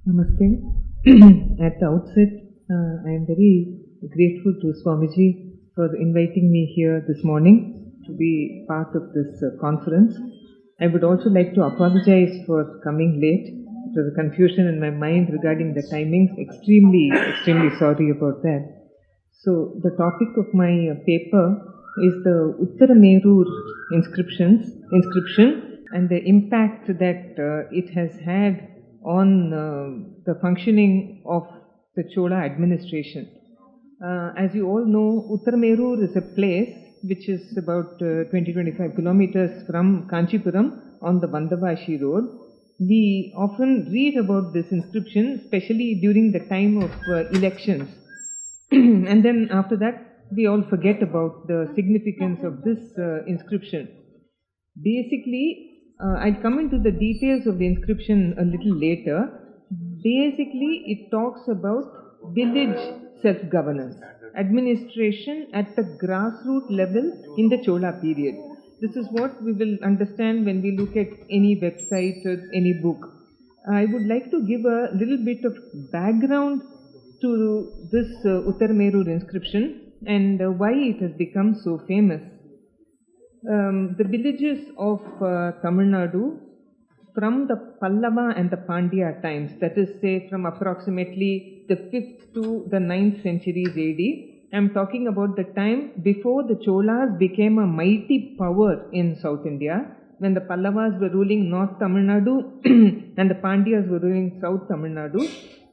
Namaste. At the outset, I am very grateful to Swamiji for inviting me here this morning to be part of this conference. I would also like to apologize for coming late. There was a confusion in my mind regarding the timings. Extremely sorry about that. So, the topic of my paper is the Uttaramerur inscription and the impact that it has had on the functioning of the Chola administration. As you all know, Uttaramerur is a place which is about 20-25 kilometers from Kanchipuram on the Vandavashi road. We often read about this inscription, especially during the time of elections. And then after that, we all forget about the significance of this inscription. Basically, I'll come into the details of the inscription a little later. Basically, it talks about village self-governance, administration at the grassroots level in the Chola period. This is what we will understand when we look at any website or any book. I would like to give a little bit of background to this Uttaramerur inscription and why it has become so famous. The villages of Tamil Nadu from the Pallava and the Pandya times, that is, say, from approximately the 5th to the 9th centuries AD. I am talking about the time before the Cholas became a mighty power in South India, when the Pallavas were ruling North Tamil Nadu and the Pandyas were ruling South Tamil Nadu.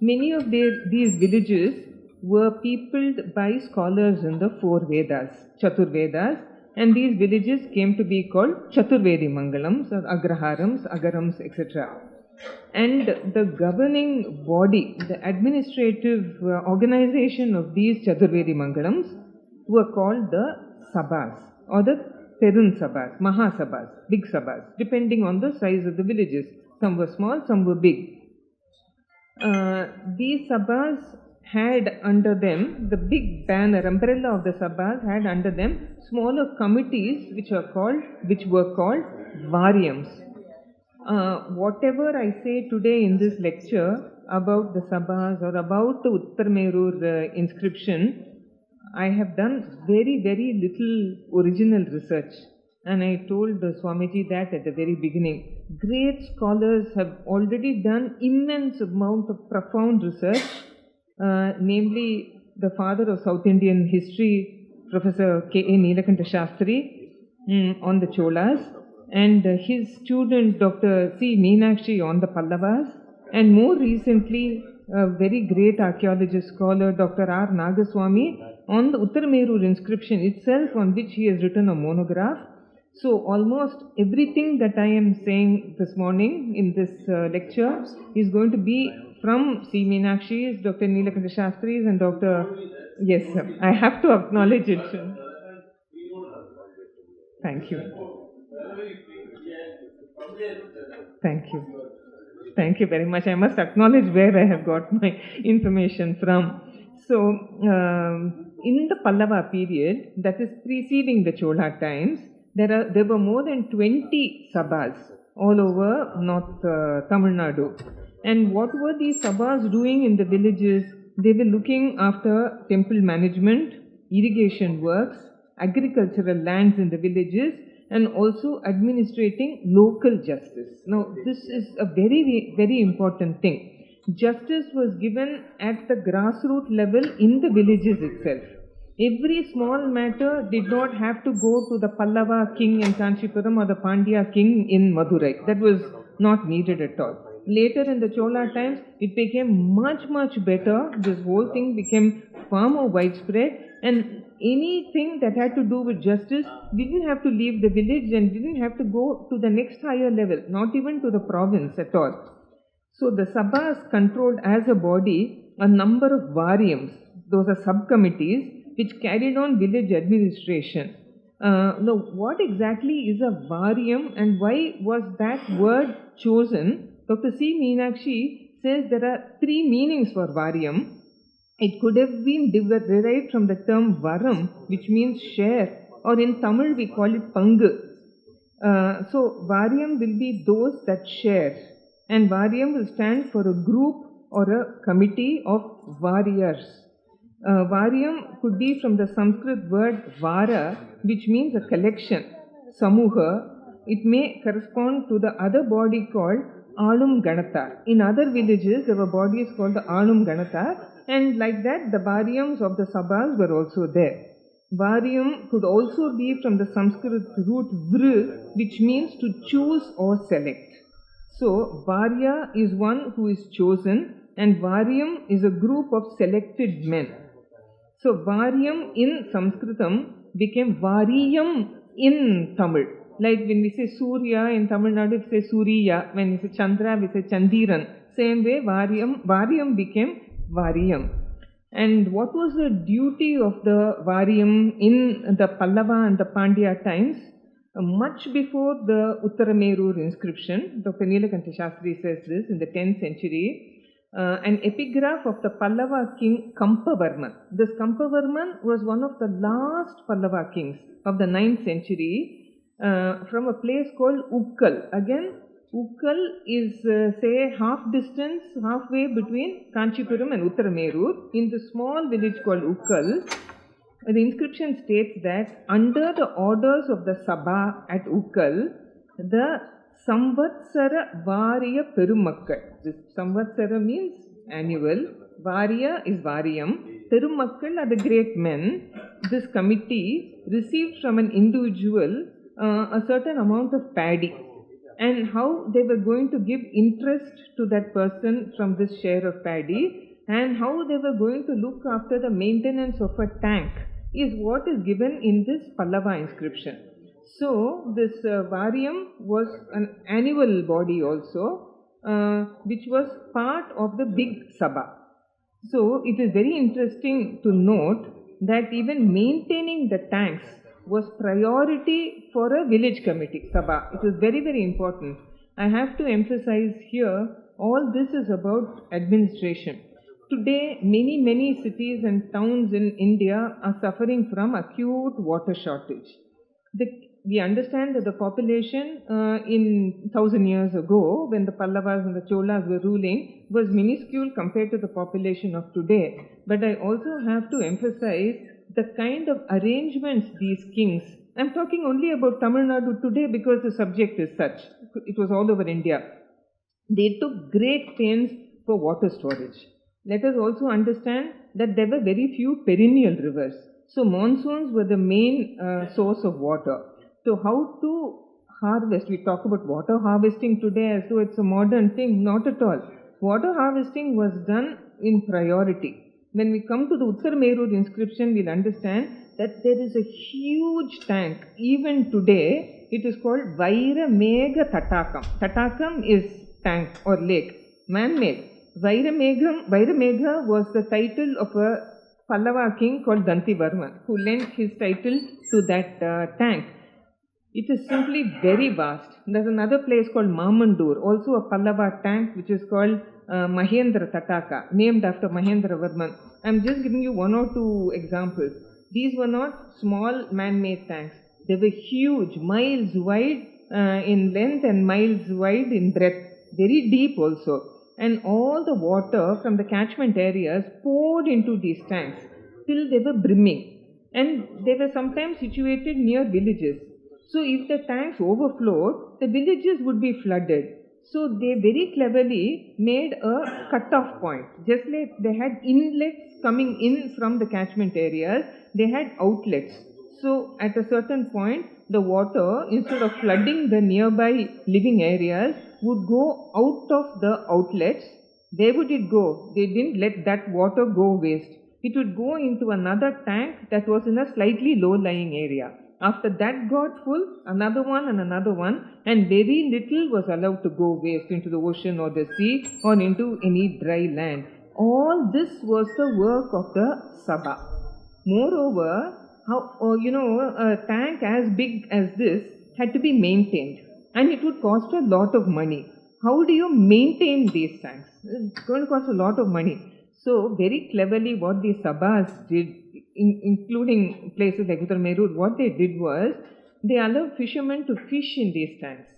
Many of these villages were peopled by scholars in the 4 Vedas, Chatur Vedas, and these villages came to be called Chaturvedi Mangalams or Agraharams, Agarams, etc. And the governing body, the administrative organization of these Chaturvedi Mangalams were called the Sabhas or the Perun Sabhas, Mahasabhas, big Sabhas, depending on the size of the villages. Some were small, some were big. These Sabhas had under them, the big banner, umbrella of the Sabhas had under them smaller committees which were called Varyams. Whatever I say today in this lecture about the Sabhas or about the Uttaramerur inscription, I have done very little original research. And I told Swamiji that at the very beginning. Great scholars have already done immense amount of profound research, namely the father of South Indian history, Professor K.A. Neelakanta Shastri, on the Cholas, and his student Dr. C. Meenakshi on the Pallavas, and more recently a very great archaeologist scholar Dr. R. Nagaswamy on the Uttaramerur inscription itself, on which he has written a monograph. So almost everything that I am saying this morning in this lecture is going to be from C. Meenakshi's, Dr. Neelakanta Shastri's and Dr. Yes, sir. I have to acknowledge it. Thank you. Thank you very much. I must acknowledge where I have got my information from. So, in the Pallava period, that is preceding the Chola times, there were more than 20 sabhas all over North Tamil Nadu. And what were these sabhas doing in the villages? They were looking after temple management, irrigation works, agricultural lands in the villages, and also administrating local justice. Now, this is a very important thing. Justice was given at the grassroots level in the villages itself. Every small matter did not have to go to the Pallava king in Kanchipuram or the Pandya king in Madurai. That was not needed at all. Later in the Chola times, it became much better. This whole thing became far more widespread, and anything that had to do with justice didn't have to leave the village and didn't have to go to the next higher level, not even to the province at all. So the Sabhas controlled as a body a number of Varyams. Those are subcommittees which carried on village administration. Now, what exactly is a Varyam and why was that word chosen? Dr. C. Meenakshi says there are 3 meanings for Varyam. It could have been derived from the term Varam, which means share, or in Tamil we call it Pangu. So, Varyam will be those that share, and Varyam will stand for a group or a committee of warriors. Varyam could be from the Sanskrit word vara, which means a collection, samuha. It may correspond to the other body called Alum Ganata. In other villages, there were bodies called the Alum Ganata, and like that, the Varyams of the Sabhas were also there. Varyam could also be from the Sanskrit root vr, which means to choose or select. So, Varya is one who is chosen, and Varyam is a group of selected men. So, Varyam in Sanskritam became Variyam in Tamil. Like when we say Surya in Tamil Nadu, we say Suriya. When we say Chandra, we say Chandiran. Same way, Varyam became Variyam. And what was the duty of the Varyam in the Pallava and the Pandya times? Much before the Uttaramerur inscription, Dr. Nilakanta Shastri says this in the 10th century, an epigraph of the Pallava king Kampavarman. This Kampavarman was one of the last Pallava kings of the 9th century from a place called Ukkal. Again, Ukkal is say halfway between Kanchipuram and Uttaramerur. In the small village called Ukkal, the inscription states that under the orders of the Sabha at Ukkal, the Samvatsara Varya Perumakkal. This Samvatsara means annual, Varya is Varyam, Perumakkal are the great men. This committee received from an individual a certain amount of paddy, and how they were going to give interest to that person from this share of paddy, and how they were going to look after the maintenance of a tank is what is given in this Pallava inscription. So, this Varyam was an annual body also, which was part of the big Sabha. So, it is very interesting to note that even maintaining the tanks was priority for a village committee, Sabha. It was very, very important. I have to emphasize here, all this is about administration. Today, many cities and towns in India are suffering from acute water shortage. We understand that the population in 1000 years ago, when the Pallavas and the Cholas were ruling, was minuscule compared to the population of today. But I also have to emphasize the kind of arrangements these kings, I'm talking only about Tamil Nadu today because the subject is such, it was all over India. They took great pains for water storage. Let us also understand that there were very few perennial rivers. So monsoons were the main source of water. So how to harvest? We talk about water harvesting today as though it's a modern thing. Not at all. Water harvesting was done in priority. When we come to the Uttaramerur inscription, we'll understand that there is a huge tank. Even today, it is called Vairamega Tatakam. Tatakam is tank or lake, man-made. Vairamega was the title of a Pallava king called Dantivarman, who lent his title to that tank. It is simply very vast. There's another place called Mamandur, also a Pallava tank, which is called Mahendra Tataka, named after Mahendra Varman. I'm just giving you one or two examples. These were not small man-made tanks. They were huge, miles wide in length and miles wide in breadth, very deep also. And all the water from the catchment areas poured into these tanks till they were brimming. And they were sometimes situated near villages. So if the tanks overflowed, the villages would be flooded. So they very cleverly made a cut-off point. Just like they had inlets coming in from the catchment areas, they had outlets. So at a certain point, the water, instead of flooding the nearby living areas, would go out of the outlets. Where would it go? They didn't let that water go waste. It would go into another tank that was in a slightly low-lying area. After that got full, another one, and very little was allowed to go waste into the ocean or the sea or into any dry land. All this was the work of the Sabha. Moreover, a tank as big as this had to be maintained, and it would cost a lot of money. How do you maintain these tanks? It's going to cost a lot of money. So, very cleverly what the Sabhas did, including places like Uttaramerur, what they did was, they allowed fishermen to fish in these tanks.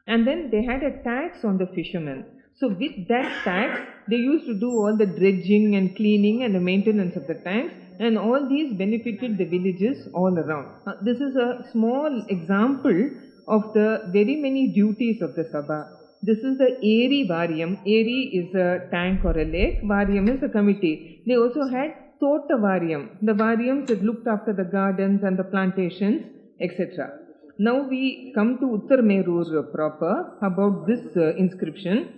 And then they had a tax on the fishermen. So with that tax, they used to do all the dredging and cleaning and the maintenance of the tanks, and all these benefited the villages all around. This is a small example of the very many duties of the Sabha. This is the Eri Varyam. Eri is a tank or a lake. Varyam is a committee. They also had Tota Varyam, the Varyams that looked after the gardens and the plantations, etc. Now we come to Uttarmerur proper, about this inscription.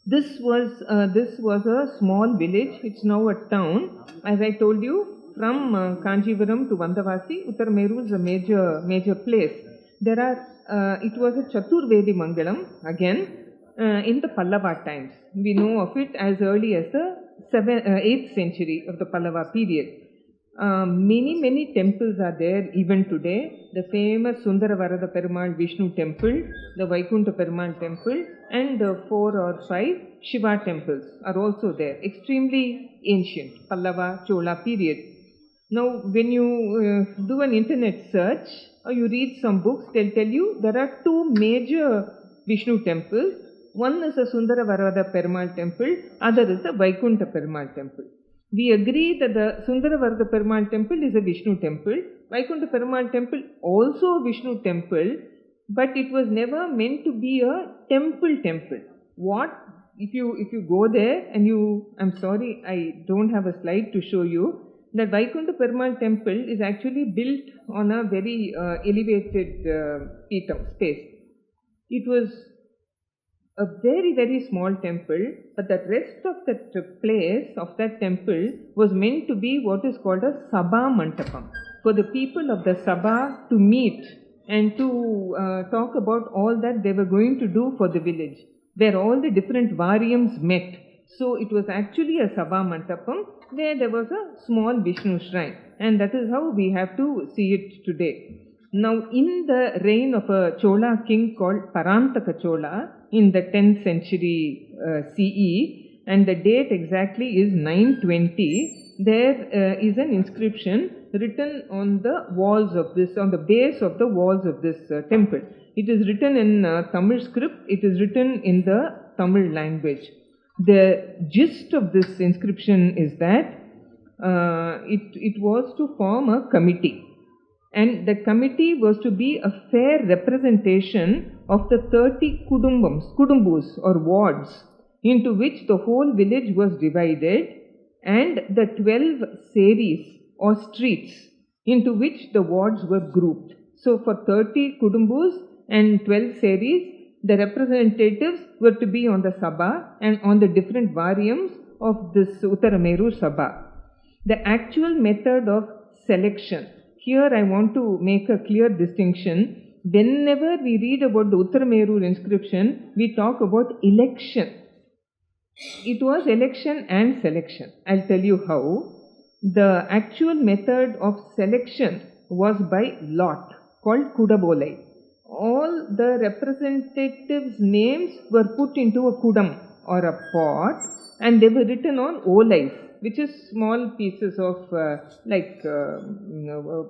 This was a small village. It's now a town. As I told you, from Kanjivaram to Vandavasi, Uttarmerur is a major place. It was a Chaturvedi Mangalam again in the Pallava times. We know of it as early as the 8th century of the Pallava period. Many temples are there even today. The famous Sundaravarada Perumal Vishnu temple, the Vaikunta Perumal temple, and 4 or 5 Shiva temples are also there. Extremely ancient, Pallava, Chola period. Now, when you do an internet search or you read some books, they'll tell you there are 2 major Vishnu temples. One is the Sundaravarada Perumal temple, other is the Vaikunta Perumal temple. We agree that the Sundaravarada Perumal temple is a Vishnu temple. Vaikunta Perumal temple also a Vishnu temple, but it was never meant to be a temple. What if you go there and I'm sorry, I don't have a slide to show you. That Vaikunta Perumal temple is actually built on a very elevated space. It was a very small temple, but the rest of that place of that temple was meant to be what is called a Sabha Mantapam, for the people of the Sabha to meet and to talk about all that they were going to do for the village, where all the different Varyams met. So it was actually a Sabha Mantapam where there was a small Vishnu shrine, and that is how we have to see it today. Now, in the reign of a Chola king called Parantaka Chola in the 10th century CE, and the date exactly is 920, there is an inscription written on the walls of this, on the base of the walls of this temple. It is written in Tamil script, it is written in the Tamil language. The gist of this inscription is that it was to form a committee. And the committee was to be a fair representation of the 30 kudumbus or wards, into which the whole village was divided, and the 12 series or streets, into which the wards were grouped. So for 30 kudumbus and 12 series, the representatives were to be on the Sabha and on the different Varyams of this Uttaramerur Sabha. The actual method of selection. Here I want to make a clear distinction. Whenever we read about the Uttaramerur inscription, we talk about election. It was election and selection. I'll tell you how. The actual method of selection was by lot, called Kudabolai. All the representatives' names were put into a kudam or a pot, and they were written on olais, which is small pieces of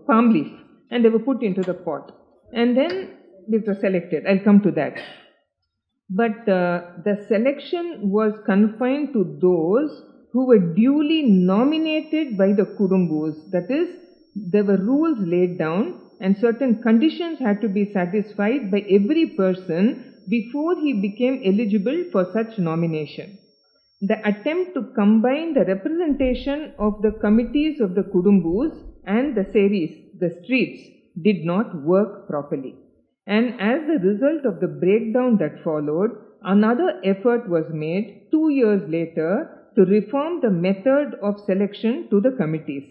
palm leaf, and they were put into the pot, and then they were selected. I'll come to that. But the selection was confined to those who were duly nominated by the kudumbus. That is, there were rules laid down and certain conditions had to be satisfied by every person before he became eligible for such nomination. The attempt to combine the representation of the committees of the kudumbus and the series, the streets, did not work properly. And as a result of the breakdown that followed, another effort was made 2 years later to reform the method of selection to the committees.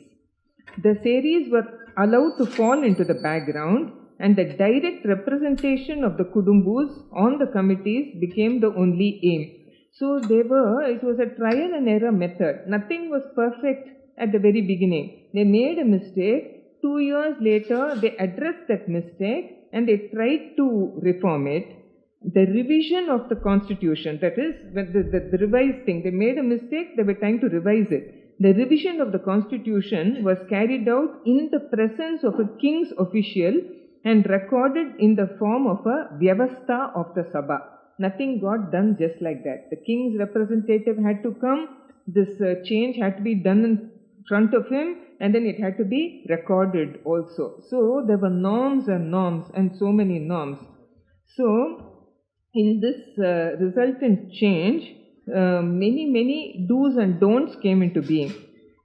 The series were allowed to fall into the background, and the direct representation of the kudumbus on the committees became the only aim. So it was a trial and error method. Nothing was perfect at the very beginning. They made a mistake. 2 years later, they addressed that mistake and they tried to reform it. The revision of the constitution, that is, the revised thing, they made a mistake, they were trying to revise it. The revision of the constitution was carried out in the presence of a king's official and recorded in the form of a vyavastha of the Sabha. Nothing got done just like that. The king's representative had to come, this change had to be done in front of him, and then it had to be recorded also. So there were norms and so many norms. So in this resultant change, many do's and don'ts came into being.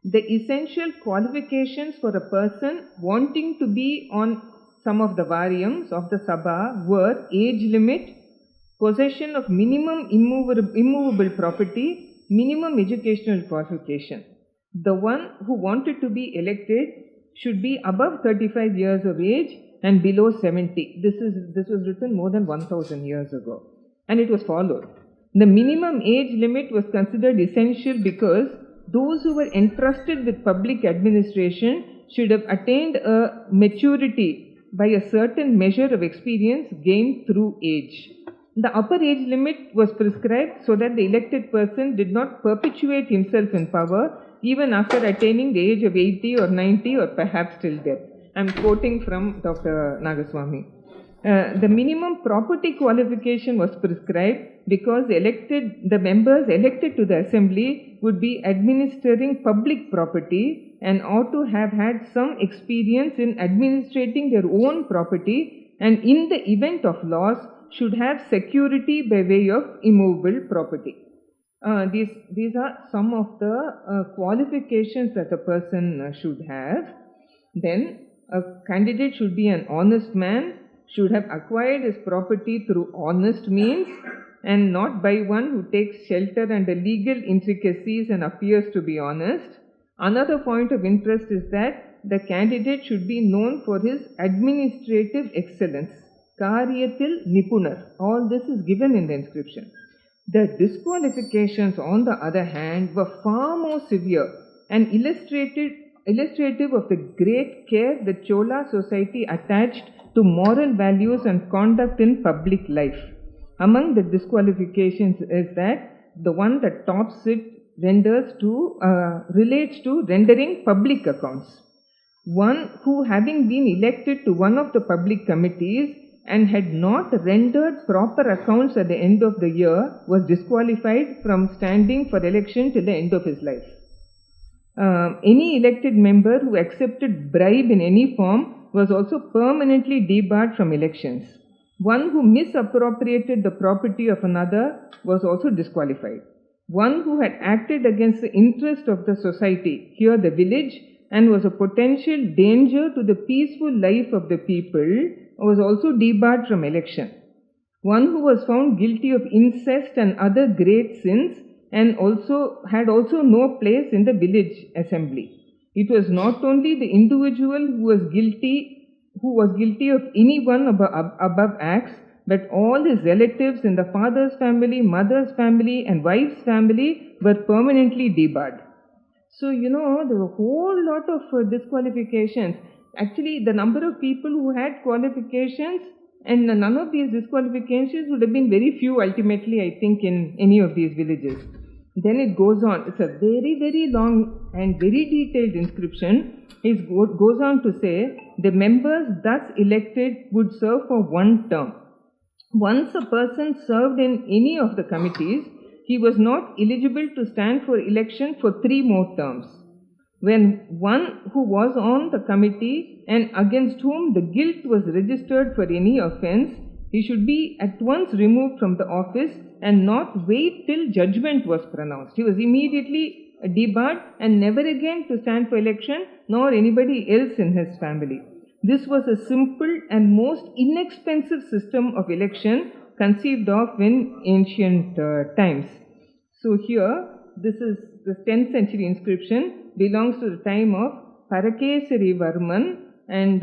The essential qualifications for a person wanting to be on some of the varyams of the Sabha were age limit, possession of minimum immovable property, minimum educational qualification. The one who wanted to be elected should be above 35 years of age and below 70. This was written more than 1000 years ago, and it was followed. The minimum age limit was considered essential because those who were entrusted with public administration should have attained a maturity by a certain measure of experience gained through age. The upper age limit was prescribed so that the elected person did not perpetuate himself in power even after attaining the age of 80 or 90 or perhaps till death. I am quoting from Dr. Nagaswamy. The minimum property qualification was prescribed because the members elected to the assembly would be administering public property and ought to have had some experience in administrating their own property, and in the event of loss should have security by way of immovable property. These are some of the qualifications that a person should have. Then a candidate should be an honest man, should have acquired his property through honest means and not by one who takes shelter under legal intricacies and appears to be honest. Another point of interest is that the candidate should be known for his administrative excellence. Karyatil Nipunar. All this is given in the inscription. The disqualifications, on the other hand, were far more severe and illustrative of the great care the Chola society attached to moral values and conduct in public life. Among the disqualifications is that the one that tops it relates to rendering public accounts. One who, having been elected to one of the public committees and had not rendered proper accounts at the end of the year, was disqualified from standing for election till the end of his life. Any elected member who accepted bribe in any form was also permanently debarred from elections. One who misappropriated the property of another was also disqualified. One who had acted against the interest of the society, here the village, and was a potential danger to the peaceful life of the people, was also debarred from election. One who was found guilty of incest and other great sins and had also no place in the village assembly. It was not only the individual who was guilty of any one above acts, but all his relatives in the father's family, mother's family, and wife's family were permanently debarred. So, there were a whole lot of disqualifications. Actually, the number of people who had qualifications and none of these disqualifications would have been very few ultimately, I think, in any of these villages. Then it goes on. It's a very, very long and very detailed inscription. It goes on to say, the members thus elected would serve for one term. Once a person served in any of the committees, he was not eligible to stand for election for 3 more terms. When one who was on the committee and against whom the guilt was registered for any offence, he should be at once removed from the office and not wait till judgment was pronounced. He was immediately debarred and never again to stand for election, nor anybody else in his family. This was a simple and most inexpensive system of election conceived of in ancient times. So here, this is the 10th century inscription, belongs to the time of Parakesari Varman, and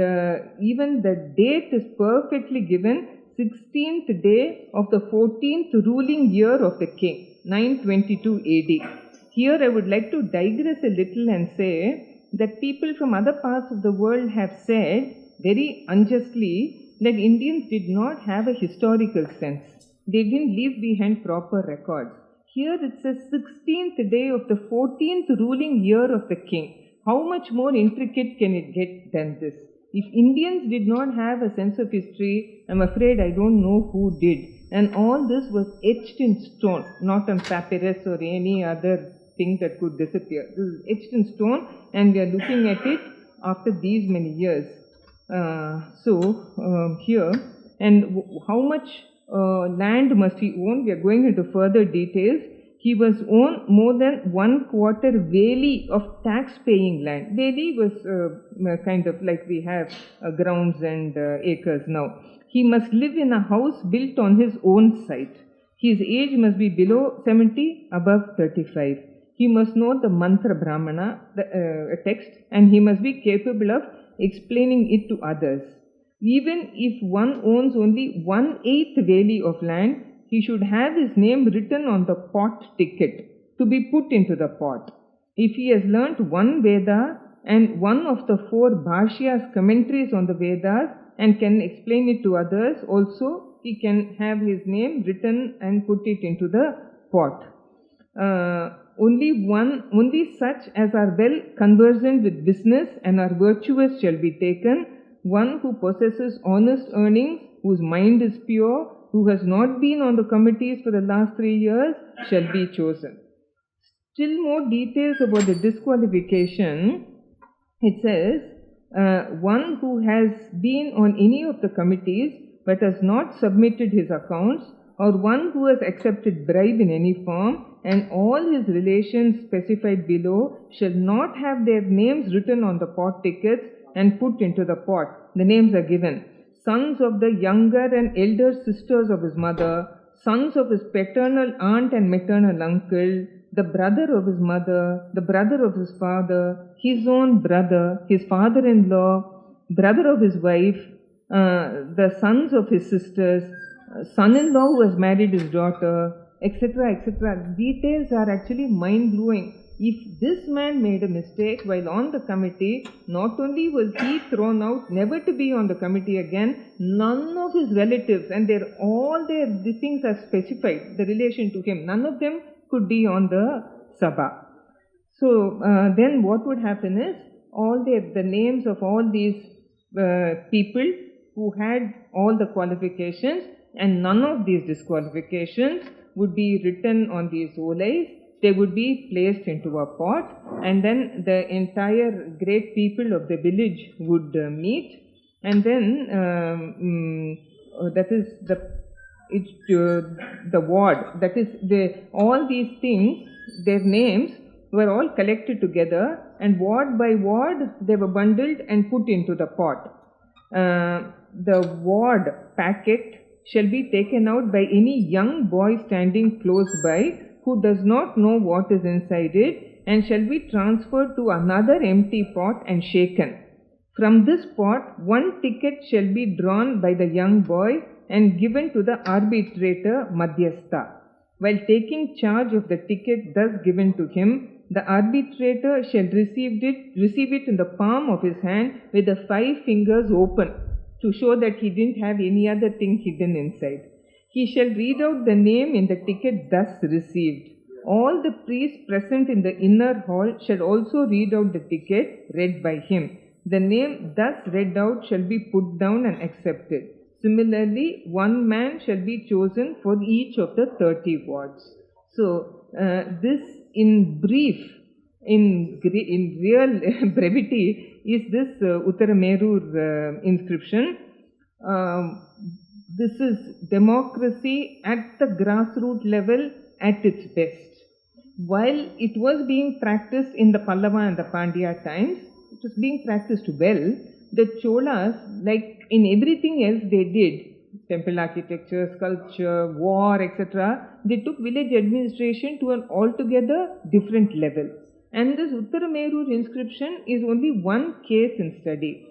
even the date is perfectly given, 16th day of the 14th ruling year of the king, 922 AD. Here I would like to digress a little and say that people from other parts of the world have said very unjustly that Indians did not have a historical sense. They didn't leave behind proper records. Here it says 16th day of the 14th ruling year of the king. How much more intricate can it get than this? If Indians did not have a sense of history, I'm afraid I don't know who did. And all this was etched in stone, not on papyrus or any other thing that could disappear. This is etched in stone, and we are looking at it after these many years. Here, and how much land must he own? We are going into further details. He was owned more than 1/4 valley of tax-paying land. Valley was kind of like we have grounds and acres now. He must live in a house built on his own site. His age must be below 70, above 35. He must know the mantra brahmana, the text, and he must be capable of explaining it to others. Even if one owns only 1/8 valley of land, he should have his name written on the pot ticket to be put into the pot. If he has learnt one Veda and one of the 4 Bhashyas, commentaries on the Vedas, and can explain it to others, also he can have his name written and put it into the pot. Only such as are well conversant with business and are virtuous shall be taken. One who possesses honest earnings, whose mind is pure, who has not been on the committees for the last 3 years, shall be chosen. Still more details about the disqualification. It says, one who has been on any of the committees but has not submitted his accounts, or one who has accepted bribe in any form, and all his relations specified below shall not have their names written on the pot tickets and put into the pot. The names are given. Sons of the younger and elder sisters of his mother, sons of his paternal aunt and maternal uncle, the brother of his mother, the brother of his father, his own brother, his father-in-law, brother of his wife, the sons of his sisters, son-in-law who has married his daughter, etc., etc. Details are actually mind-blowing. If this man made a mistake while on the committee, not only was he thrown out, never to be on the committee again, none of his relatives, and these things are specified, the relation to him, none of them could be on the Sabha. So then what would happen is, all the names of all these people who had all the qualifications and none of these disqualifications would be written on these olais. They would be placed into a pot, and then the entire great people of the village would meet, and then that is the ward. That is all these things. Their names were all collected together, and ward by ward they were bundled and put into the pot. The ward packet shall be taken out by any young boy standing close by, who does not know what is inside it, and shall be transferred to another empty pot and shaken. From this pot, one ticket shall be drawn by the young boy and given to the arbitrator Madhyastha. While taking charge of the ticket thus given to him, the arbitrator shall receive it in the palm of his hand with the 5 fingers open, to show that he didn't have any other thing hidden inside. He shall read out the name in the ticket thus received. All the priests present in the inner hall shall also read out the ticket read by him. The name thus read out shall be put down and accepted. Similarly, one man shall be chosen for each of the 30 wards. So, this in brief, in real brevity, is this Uttaramerur inscription. This is democracy at the grassroots level at its best. While it was being practiced in the Pallava and the Pandya times, it was being practiced well. The Cholas, like in everything else they did, temple architecture, sculpture, war, etc., they took village administration to an altogether different level. And this Uttaramerur inscription is only one case in study.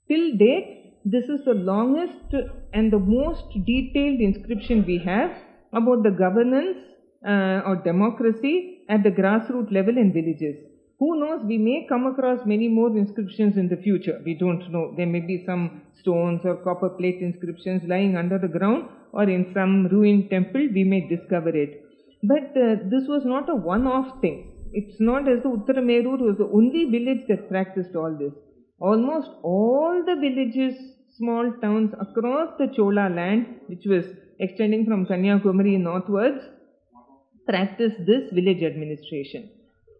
Till date, this is the longest and the most detailed inscription we have about the governance or democracy at the grassroots level in villages. Who knows, we may come across many more inscriptions in the future. We don't know. There may be some stones or copper plate inscriptions lying under the ground, or in some ruined temple we may discover it. But this was not a one-off thing. It's not as though Uttaramerur was the only village that practiced all this. almost all the villages, small towns across the Chola land, which was extending from Kanyakumari northwards, practiced this village administration.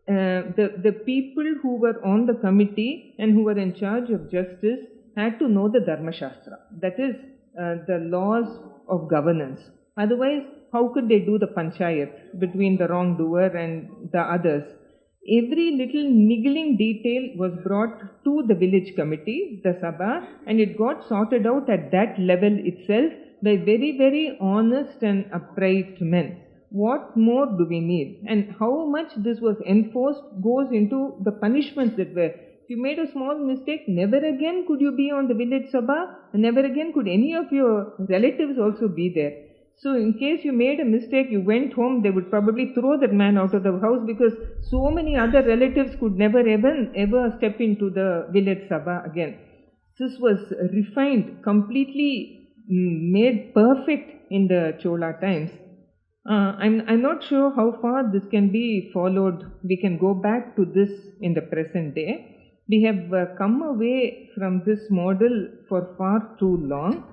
The people who were on the committee and who were in charge of justice had to know the Dharma Shastra, that is, the laws of governance. Otherwise, how could they do the panchayat between the wrongdoer and the others? Every little niggling detail was brought to the village committee, the Sabha, and it got sorted out at that level itself by very, very honest and upright men. What more do we need? And how much this was enforced goes into the punishments that were. If you made a small mistake, never again could you be on the village Sabha, and never again could any of your relatives also be there. So in case you made a mistake, you went home, they would probably throw that man out of the house because so many other relatives could never ever step into the village Sabha again. This was refined, completely made perfect in the Chola times. I'm not sure how far this can be followed. We can go back to this in the present day. We have come away from this model for far too long.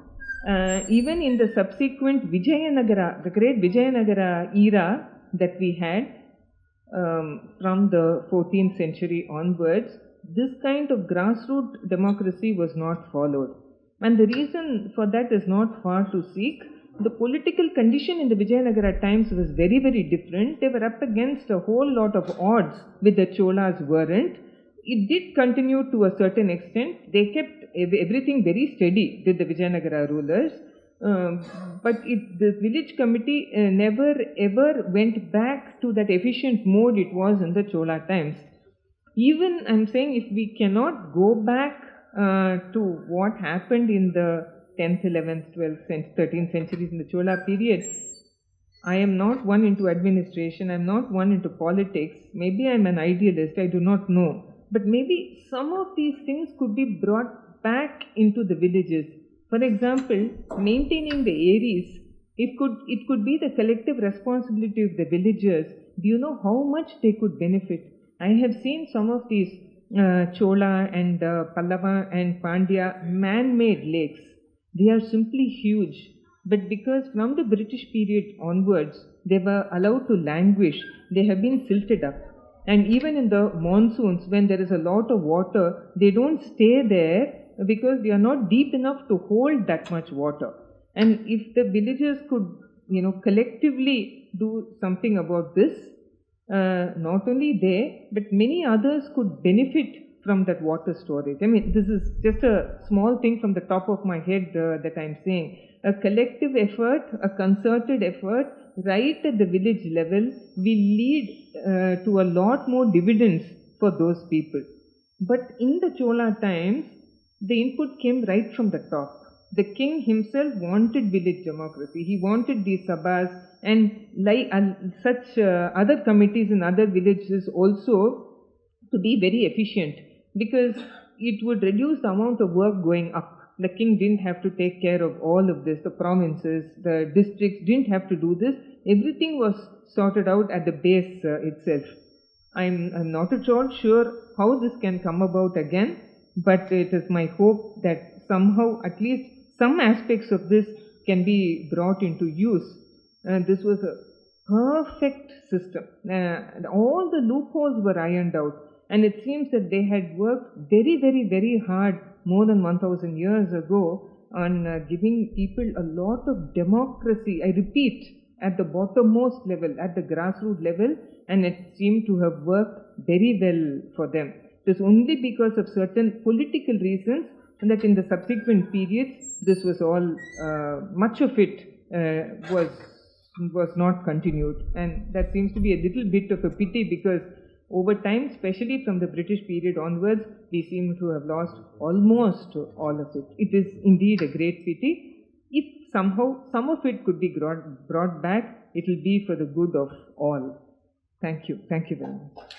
Even in the subsequent Vijayanagara, the great Vijayanagara era that we had from the 14th century onwards, this kind of grassroots democracy was not followed. And the reason for that is not far to seek. The political condition in the Vijayanagara times was very, very different. They were up against a whole lot of odds which the Cholas weren't. It did continue to a certain extent. They kept everything very steady, did the Vijayanagara rulers. But the village committee never ever went back to that efficient mode it was in the Chola times. Even, I'm saying, if we cannot go back to what happened in the 10th, 11th, 12th, 13th centuries in the Chola period, I am not one into administration, I am not one into politics. Maybe I am an idealist, I do not know. But maybe some of these things could be brought back into the villages. For example, maintaining the aeries, it could be the collective responsibility of the villagers. Do you know how much they could benefit? I have seen some of these Chola and Pallava and Pandya man-made lakes. They are simply huge. But because from the British period onwards, they were allowed to languish, they have been silted up. And even in the monsoons, when there is a lot of water, they don't stay there because they are not deep enough to hold that much water. And if the villagers could, collectively do something about this, not only they, but many others could benefit from that water storage. I mean, this is just a small thing from the top of my head that I'm saying. A collective effort, a concerted effort, right at the village level, will lead to a lot more dividends for those people. But in the Chola times, the input came right from the top. The king himself wanted village democracy. He wanted these sabhas and such other committees in other villages also to be very efficient, because it would reduce the amount of work going up. The king didn't have to take care of all of this. The provinces, the districts didn't have to do this. Everything was sorted out at the base itself. I'm not at all sure how this can come about again, but it is my hope that somehow at least some aspects of this can be brought into use. This was a perfect system. All the loopholes were ironed out, and it seems that they had worked very, very, very hard more than 1000 years ago on giving people a lot of democracy. I repeat, at the bottommost level, at the grassroots level, and it seemed to have worked very well for them. It was only because of certain political reasons that in the subsequent periods, this was all, much of it was not continued. And that seems to be a little bit of a pity, because over time, especially from the British period onwards, we seem to have lost almost all of it. It is indeed a great pity. If somehow some of it could be brought back, it will be for the good of all. Thank you. Thank you very much.